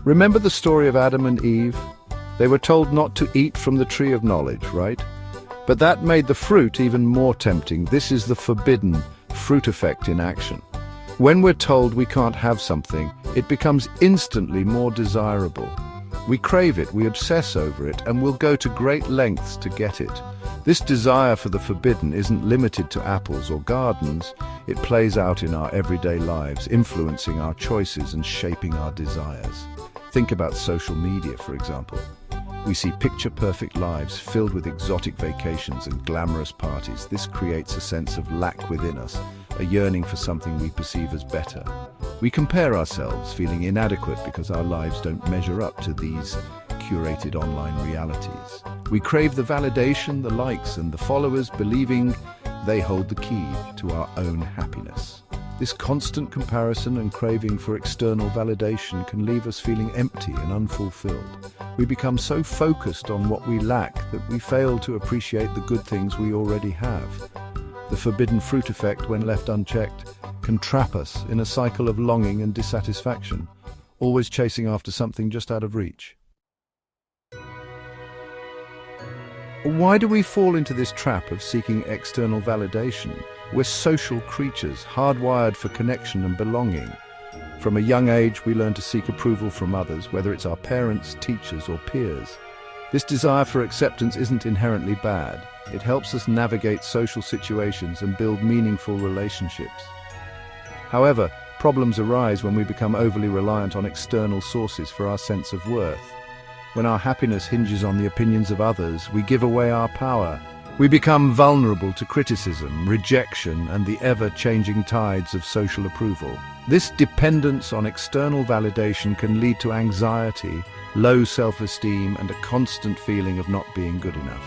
Remember the story of Adam and Eve? They were told not to eat from the tree of knowledge, right? But that made the fruit even more tempting. This is the forbidden fruit effect in action. When we're told we can't have something, it becomes instantly more desirable. We crave it, we obsess over it, and we'll go to great lengths to get it. This desire for the forbidden isn't limited to apples or gardens. It plays out in our everyday lives, influencing our choices and shaping our desires. Think about social media, for example. We see picture-perfect lives filled with exotic vacations and glamorous parties. This creates a sense of lack within us, a yearning for something we perceive as better. We compare ourselves, feeling inadequate because our lives don't measure up to these curated online realities. We crave the validation, the likes, and the followers, believing they hold the key to our own happiness. This constant comparison and craving for external validation can leave us feeling empty and unfulfilled. We become so focused on what we lack that we fail to appreciate the good things we already have. The forbidden fruit effect, when left unchecked, can trap us in a cycle of longing and dissatisfaction, always chasing after something just out of reach. Why do we fall into this trap of seeking external validation? We're social creatures, hardwired for connection and belonging. From a young age, we learn to seek approval from others, whether it's our parents, teachers, or peers. This desire for acceptance isn't inherently bad. It helps us navigate social situations and build meaningful relationships. However, problems arise when we become overly reliant on external sources for our sense of worth. When our happiness hinges on the opinions of others, we give away our power. We become vulnerable to criticism, rejection, and the ever-changing tides of social approval. This dependence on external validation can lead to anxiety, low self-esteem, and a constant feeling of not being good enough.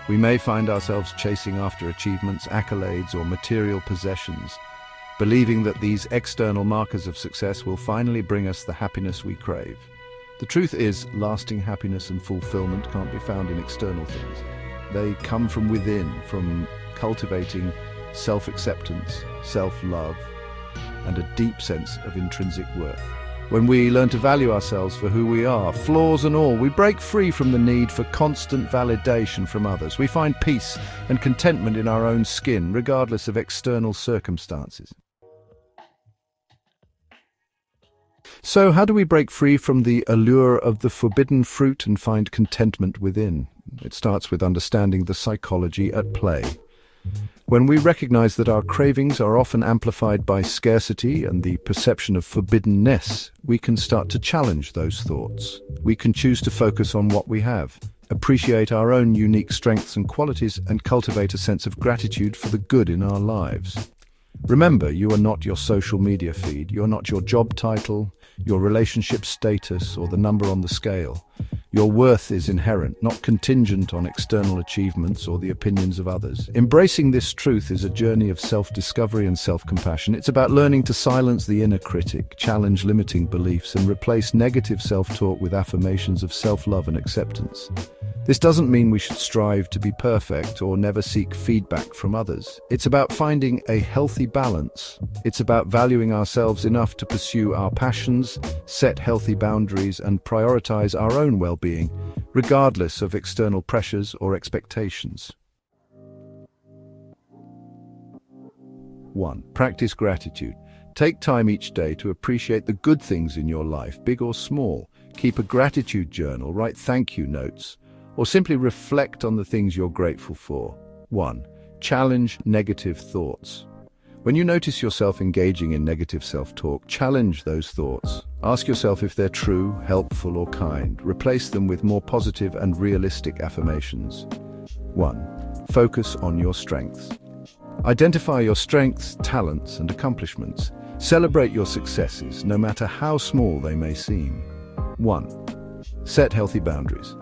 We may find ourselves chasing after achievements, accolades, or material possessions, believing that these external markers of success will finally bring us the happiness we crave. The truth is, lasting happiness and fulfillment can't be found in external things. They come from within, from cultivating self-acceptance, self-love, and a deep sense of intrinsic worth. When we learn to value ourselves for who we are, flaws and all, we break free from the need for constant validation from others. We find peace and contentment in our own skin, regardless of external circumstances. So how do we break free from the allure of the forbidden fruit and find contentment within? It starts with understanding the psychology at play. When we recognize that our cravings are often amplified by scarcity and the perception of forbiddenness, we can start to challenge those thoughts. We can choose to focus on what we have, appreciate our own unique strengths and qualities, and cultivate a sense of gratitude for the good in our lives. Remember, you are not your social media feed. You're not your job title, your relationship status, or the number on the scale. Your worth is inherent, not contingent on external achievements or the opinions of others. Embracing this truth is a journey of self-discovery and self-compassion. It's about learning to silence the inner critic, challenge limiting beliefs, and replace negative self-talk with affirmations of self-love and acceptance. This doesn't mean we should strive to be perfect or never seek feedback from others. It's about finding a healthy balance. It's about valuing ourselves enough to pursue our passions, set healthy boundaries, and prioritize our own well-being, regardless of external pressures or expectations. 1. Practice gratitude. Take time each day to appreciate the good things in your life, big or small. Keep a gratitude journal, write thank you notes, or simply reflect on the things you're grateful for. 1. Challenge negative thoughts. When you notice yourself engaging in negative self-talk, challenge those thoughts. Ask yourself if they're true, helpful, or kind. Replace them with more positive and realistic affirmations. 1. Focus on your strengths. Identify your strengths, talents, and accomplishments. Celebrate your successes, no matter how small they may seem. 1. Set healthy boundaries.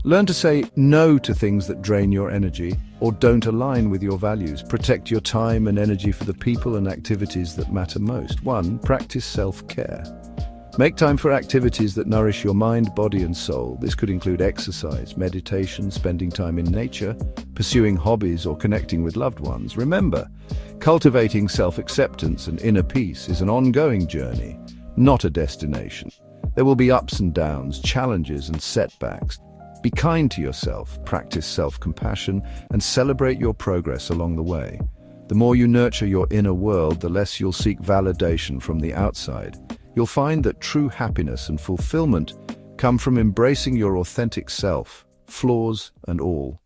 Learn to say no to things that drain your energy or don't align with your values. Protect your time and energy for the people and activities that matter most. 1. Practice self-care. Make time for activities that nourish your mind, body, and soul. This could include exercise, meditation, spending time in nature, pursuing hobbies, or connecting with loved ones. Remember, cultivating self-acceptance and inner peace is an ongoing journey, not a destination. There will be ups and downs, challenges and setbacks. Be kind to yourself, practice self-compassion, and celebrate your progress along the way. The more you nurture your inner world, the less you'll seek validation from the outside. You'll find that true happiness and fulfillment come from embracing your authentic self, flaws and all.